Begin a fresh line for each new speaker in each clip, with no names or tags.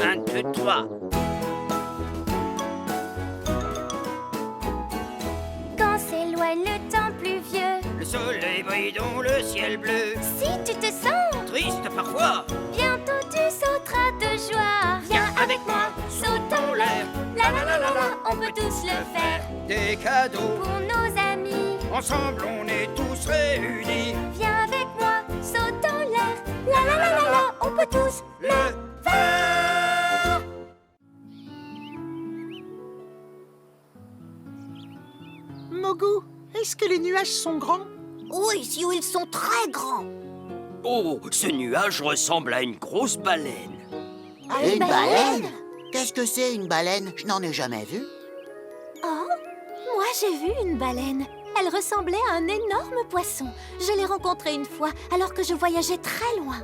Un, deux, trois.
Quand s'éloigne le temps pluvieux,
Le soleil brille dans le ciel bleu.
si tu te sens,
Triste parfois.
bientôt tu sauteras de joie. Viens avec moi, sautons l'air. La la la la la, on peut tous le faire.
Des cadeaux.
Pour nos amis,
Ensemble, on est tous réunis.
viens avec moi, sautons l'air. La la la la la, on peut tous
Le faire.
Mogu, est-ce que les nuages sont grands?
Oui, si ils sont très grands.
Oh, ce nuage ressemble à une grosse baleine.
Une baleine? Qu'est-ce que c'est une baleine? Je n'en ai jamais vu.
Oh, moi j'ai vu une baleine. Elle ressemblait à un énorme poisson. Je l'ai rencontrée une fois alors que je voyageais très loin.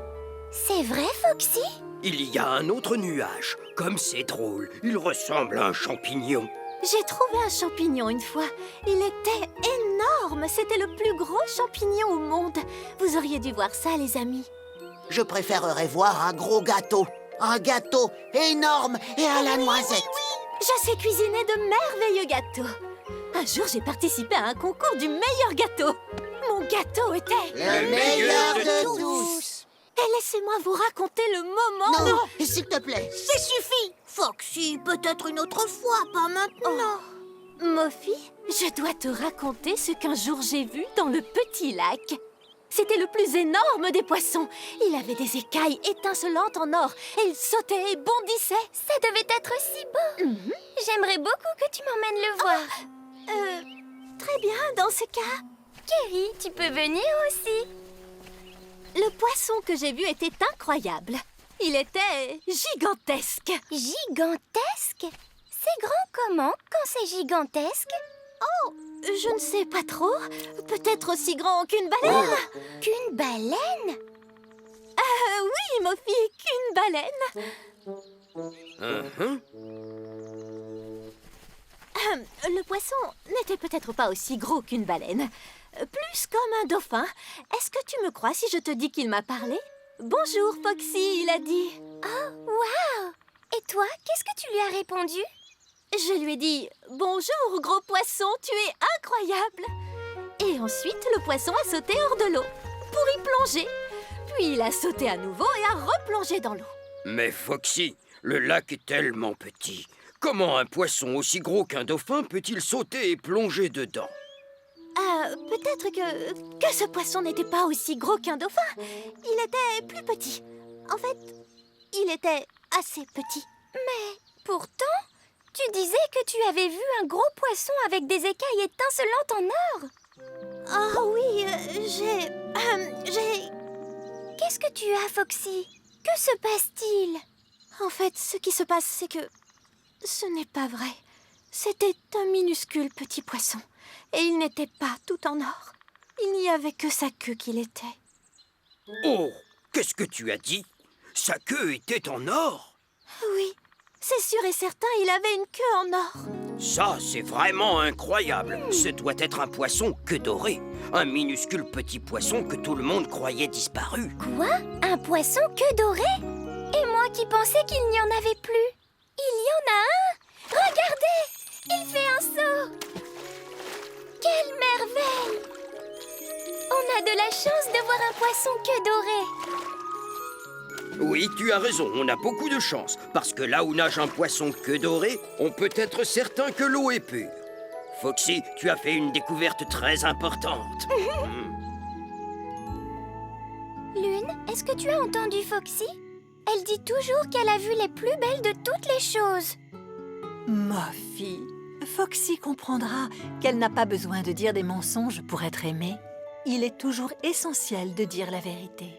C'est vrai, Foxy?
Il y a un autre nuage. Comme c'est drôle, il ressemble à un champignon.
J'ai trouvé un champignon une fois. Il était énorme. C'était le plus gros champignon au monde. Vous auriez dû voir ça, les amis.
Je préférerais voir un gros gâteau. Un gâteau énorme et à la noisette.
Je sais cuisiner de merveilleux gâteaux. Un jour, j'ai participé à un concours du meilleur gâteau. Mon gâteau était...
Le meilleur de tous.
Et laissez-moi vous raconter le moment...
Non, s'il te plaît.
Ça suffit! Foxy, peut-être une autre fois, pas maintenant. Moffy, je dois te raconter ce qu'un jour j'ai vu dans le petit lac. C'était le plus énorme des poissons. Il avait des écailles étincelantes en or et il sautait et bondissait. Ça devait être si beau. J'aimerais beaucoup que tu m'emmènes le voir. Très bien, dans ce cas. Kerry, tu peux venir aussi. Le poisson que j'ai vu était incroyable. Il était gigantesque. Gigantesque? C'est grand comment quand c'est gigantesque? Oh, je ne sais pas trop. Peut-être aussi grand qu'une baleine. Qu'une baleine? Oui, Moffy, qu'une baleine. Le poisson n'était peut-être pas aussi gros qu'une baleine. Plus comme un dauphin. Est-ce que tu me crois si je te dis qu'il m'a parlé? Bonjour, Foxy, il a dit. Oh, waouh! Et toi, qu'est-ce que tu lui as répondu? Je lui ai dit « Bonjour, gros poisson, tu es incroyable !» Et ensuite, le poisson a sauté hors de l'eau pour y plonger. Puis il a sauté à nouveau et a replongé dans l'eau.
Mais Foxy, le lac est tellement petit. Comment un poisson aussi gros qu'un dauphin peut-il sauter et plonger dedans?
Peut-être que ce poisson n'était pas aussi gros qu'un dauphin. Il était plus petit. En fait, il était assez petit. Mais pourtant, tu disais que tu avais vu un gros poisson avec des écailles étincelantes en or. Oh oui, j'ai... Qu'est-ce que tu as, Foxy? Que se passe-t-il? En fait, ce qui se passe, c'est que ce n'est pas vrai. C'était un minuscule petit poisson. Et il n'était pas tout en or. Il n'y avait que sa queue qui l'était.
Oh, qu'est-ce que tu as dit? Sa queue était en or?
Oui, c'est sûr et certain, il avait une queue en or.
Ça, c'est vraiment incroyable. Ce doit être un poisson queue dorée. Un minuscule petit poisson que tout le monde croyait disparu.
Quoi? Un poisson queue dorée? Et moi qui pensais qu'il n'y en avait plus. Il y en a un! Regardez! Il fait un saut! Quelle merveille! On a de la chance de voir un poisson queue dorée.
Oui, tu as raison, on a beaucoup de chance. Parce que là où nage un poisson queue dorée, on peut être certain que l'eau est pure. Foxy, tu as fait une découverte très importante.
Lune, est-ce que tu as entendu Foxy? Elle dit toujours qu'elle a vu les plus belles de toutes les choses.
Moffy, Foxy comprendra qu'elle n'a pas besoin de dire des mensonges pour être aimée. Il est toujours essentiel de dire la vérité.